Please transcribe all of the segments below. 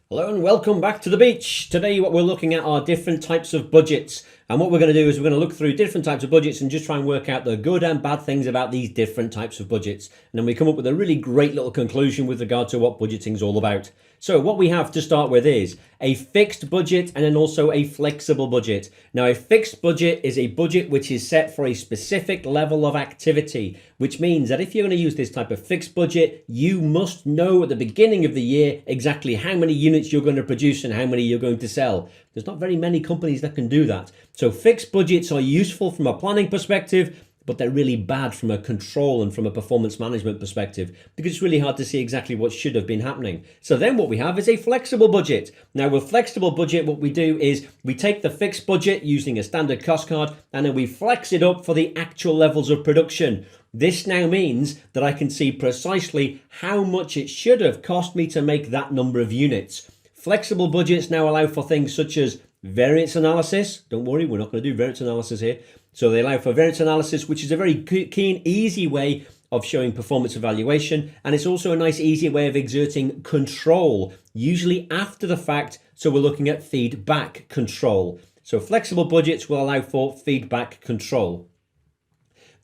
Hello and welcome back to the beach. Today what we're looking at are different types of budgets, and what we're going to do is we're going to look through different types of budgets and just try and work out the good and bad things about these different types of budgets, and then we come up with a really great little conclusion with regard to what budgeting is all about. So what we have to start with is a fixed budget and then also a flexible budget. Now a fixed budget is a budget which is set for a specific level of activity, which means that if you're going to use this type of fixed budget, you must know at the beginning of the year exactly how many units you're going to produce and how many you're going to sell. There's not very many companies that can do that. So fixed budgets are useful from a planning perspective, but they're really bad from a control and from a performance management perspective because it's really hard to see exactly what should have been happening. So then what we have is a flexible budget. Now with flexible budget, what we do is we take the fixed budget using a standard cost card and then we flex it up for the actual levels of production. This now means that I can see precisely how much it should have cost me to make that number of units. Flexible budgets now allow for things such as variance analysis. Don't worry, we're not going to do variance analysis here. So they allow for variance analysis, which is a very keen, easy way of showing performance evaluation. And it's also a nice, easy way of exerting control, usually after the fact. So we're looking at feedback control. So flexible budgets will allow for feedback control.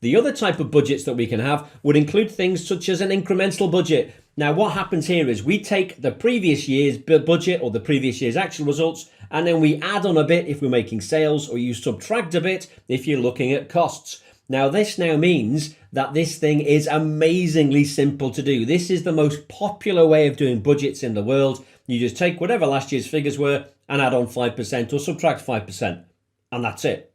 The other type of budgets that we can have would include things such as an incremental budget. Now what happens here is we take the previous year's budget or the previous year's actual results, and then we add on a bit if we're making sales, or you subtract a bit if you're looking at costs. Now this now means that this thing is amazingly simple to do. This is the most popular way of doing budgets in the world. You just take whatever last year's figures were and add on 5% or subtract 5%, and that's it.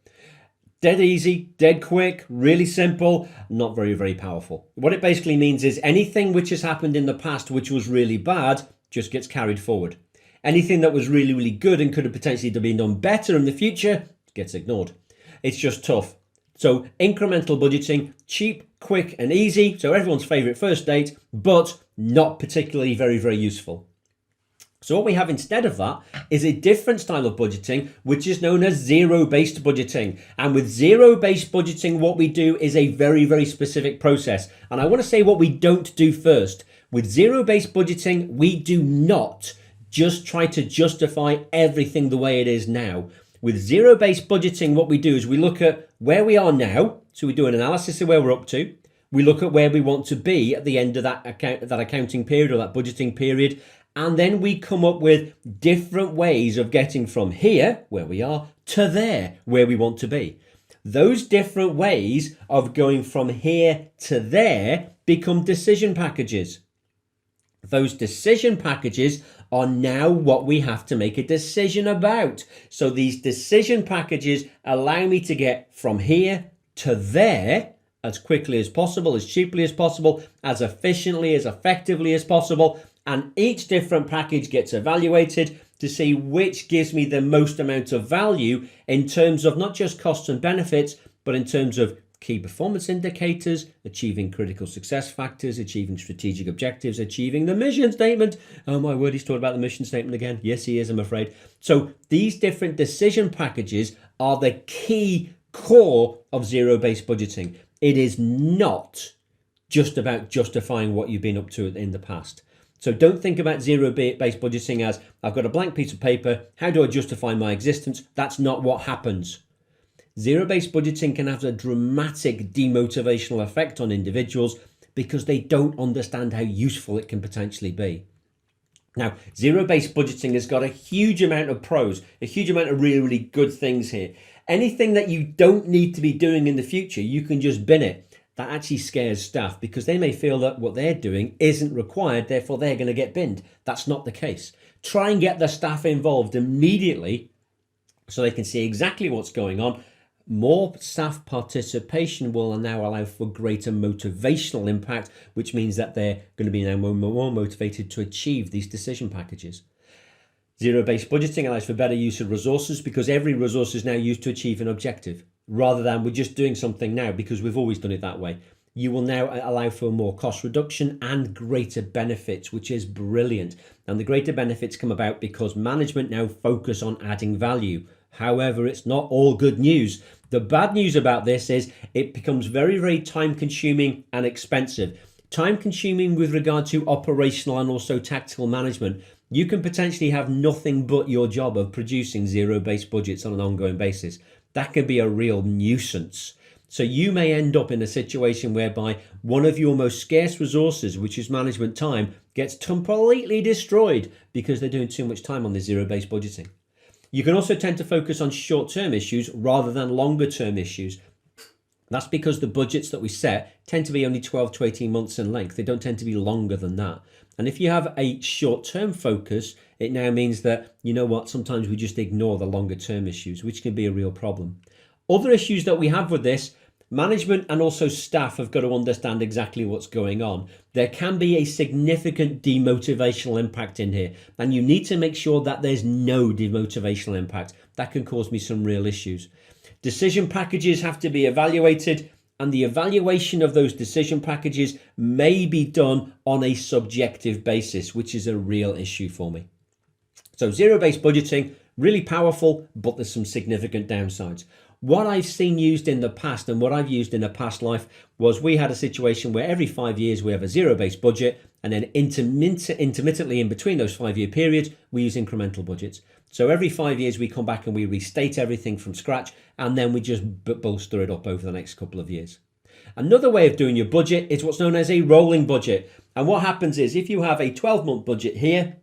Dead easy, dead quick, really simple, not very powerful. What it basically means is anything which has happened in the past which was really bad just gets carried forward. Anything that was really good and could have potentially been done better in the future gets ignored. It's just tough. So incremental budgeting, cheap, quick and easy. So everyone's favorite first date, but not particularly very useful. So what we have instead of that is a different style of budgeting, which is known as zero-based budgeting. And with zero-based budgeting, what we do is a very specific process. And I want to say what we don't do first. With zero-based budgeting, we do not just try to justify everything the way it is now. With zero-based budgeting, what we do is we look at where we are now. So we do an analysis of where we're up to. We look at where we want to be at the end of that accounting period or that budgeting period. And then we come up with different ways of getting from here, where we are, to there, where we want to be. Those different ways of going from here to there become decision packages. Those decision packages are now what we have to make a decision about. So these decision packages allow me to get from here to there as quickly as possible, as cheaply as possible, as efficiently, as effectively as possible. And each different package gets evaluated to see which gives me the most amount of value in terms of not just costs and benefits, but in terms of key performance indicators, achieving critical success factors, achieving strategic objectives, achieving the mission statement. Oh my word, he's talking about the mission statement again. Yes, he is, I'm afraid. So these different decision packages are the key core of zero-based budgeting. It is not just about justifying what you've been up to in the past. So don't think about zero-based budgeting as I've got a blank piece of paper. How do I justify my existence? That's not what happens. Zero-based budgeting can have a dramatic demotivational effect on individuals because they don't understand how useful it can potentially be. Now, zero-based budgeting has got a huge amount of pros, a huge amount of really good things here. Anything that you don't need to be doing in the future, you can just bin it. That actually scares staff because they may feel that what they're doing isn't required, therefore they're going to get binned. That's not the case. Try and get the staff involved immediately so they can see exactly what's going on. More staff participation will now allow for greater motivational impact, which means that they're going to be now more motivated to achieve these decision packages. Zero-based budgeting allows for better use of resources because every resource is now used to achieve an objective, rather than we're just doing something now because we've always done it that way. You will now allow for more cost reduction and greater benefits, which is brilliant. And the greater benefits come about because management now focus on adding value. However, it's not all good news. The bad news about this is it becomes very time consuming and expensive. Time consuming with regard to operational and also tactical management. you can potentially have nothing but your job of producing zero-based budgets on an ongoing basis. That can be a real nuisance. So you may end up in a situation whereby one of your most scarce resources, which is management time, gets completely destroyed because they're doing too much time on this zero-based budgeting. You can also tend to focus on short-term issues rather than longer-term issues. That's because the budgets that we set tend to be only 12 to 18 months in length. They don't tend to be longer than that. And if you have a short-term focus, it now means that, you know what, sometimes we just ignore the longer-term issues, which can be a real problem. Other issues that we have with this, management and also staff have got to understand exactly what's going on. There can be a significant demotivational impact in here, and you need to make sure that there's no demotivational impact. That can cause me some real issues. Decision packages have to be evaluated, and the evaluation of those decision packages may be done on a subjective basis, which is a real issue for me. So zero-based budgeting, really powerful, but there's some significant downsides. What I've seen used in the past and what I've used in a past life was we had a situation where every 5 years we have a zero-based budget, and then intermittently in between those 5-year periods, we use incremental budgets. So every 5 years we come back and we restate everything from scratch, and then we just bolster it up over the next couple of years. Another way of doing your budget is what's known as a rolling budget. And what happens is if you have a 12-month budget here,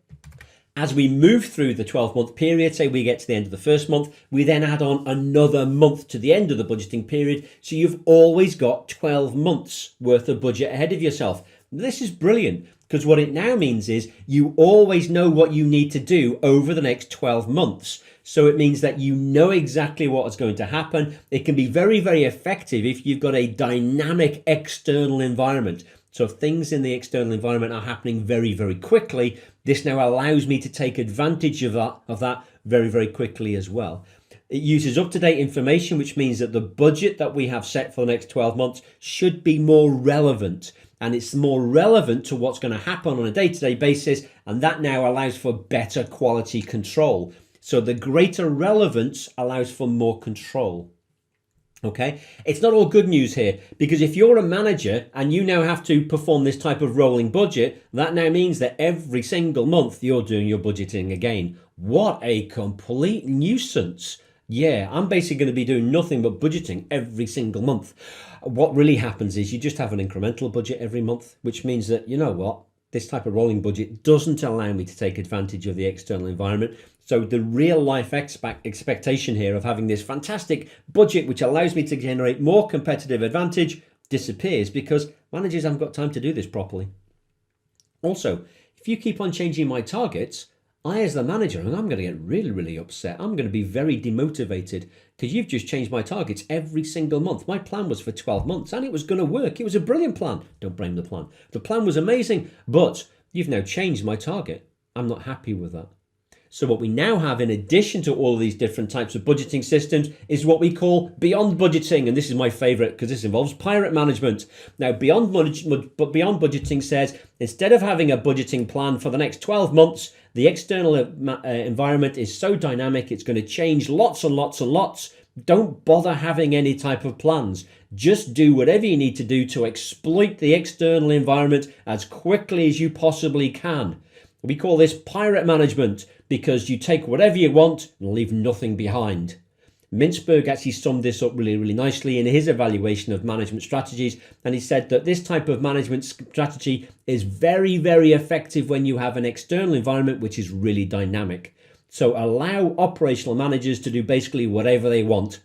as we move through the 12-month period, say we get to the end of the first month, we then add on another month to the end of the budgeting period. So you've always got 12 months worth of budget ahead of yourself. This is brilliant because what it now means is you always know what you need to do over the next 12 months. So it means that you know exactly what is going to happen. It can be very, very effective if you've got a dynamic external environment. So if things in the external environment are happening very, very quickly, this now allows me to take advantage of that very, very quickly as well. It uses up-to-date information, which means that the budget that we have set for the next 12 months should be more relevant. And it's more relevant to what's going to happen on a day-to-day basis. And that now allows for better quality control. So the greater relevance allows for more control. Okay, it's not all good news here, because if you're a manager and you now have to perform this type of rolling budget, that now means that every single month you're doing your budgeting again. What a complete nuisance. Yeah, I'm basically going to be doing nothing but budgeting every single month. What really happens is you just have an incremental budget every month, which means that, you know what, this type of rolling budget doesn't allow me to take advantage of the external environment. So the real life expectation here of having this fantastic budget, which allows me to generate more competitive advantage, disappears because managers haven't got time to do this properly. Also, if you keep on changing my targets, I as the manager, and I'm going to get really, really upset. I'm going to be very demotivated because you've just changed my targets every single month. My plan was for 12 months and it was going to work. It was a brilliant plan. Don't blame the plan. The plan was amazing, but you've now changed my target. I'm not happy with that. So what we now have, in addition to all of these different types of budgeting systems, is what we call beyond budgeting. And this is my favorite because this involves pirate management. Now, beyond budgeting says, instead of having a budgeting plan for the next 12 months, the external environment is so dynamic, it's going to change lots and lots and lots. Don't bother having any type of plans. Just do whatever you need to do to exploit the external environment as quickly as you possibly can. We call this pirate management because you take whatever you want and leave nothing behind. Mintzberg actually summed this up really, really nicely in his evaluation of management strategies. And he said that this type of management strategy is very, very effective when you have an external environment which is really dynamic. So allow operational managers to do basically whatever they want.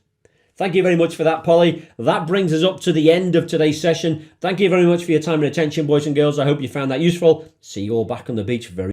Thank you very much for that, Polly. That brings us up to the end of today's session. Thank you very much for your time and attention, boys and girls. I hope you found that useful. See you all back on the beach very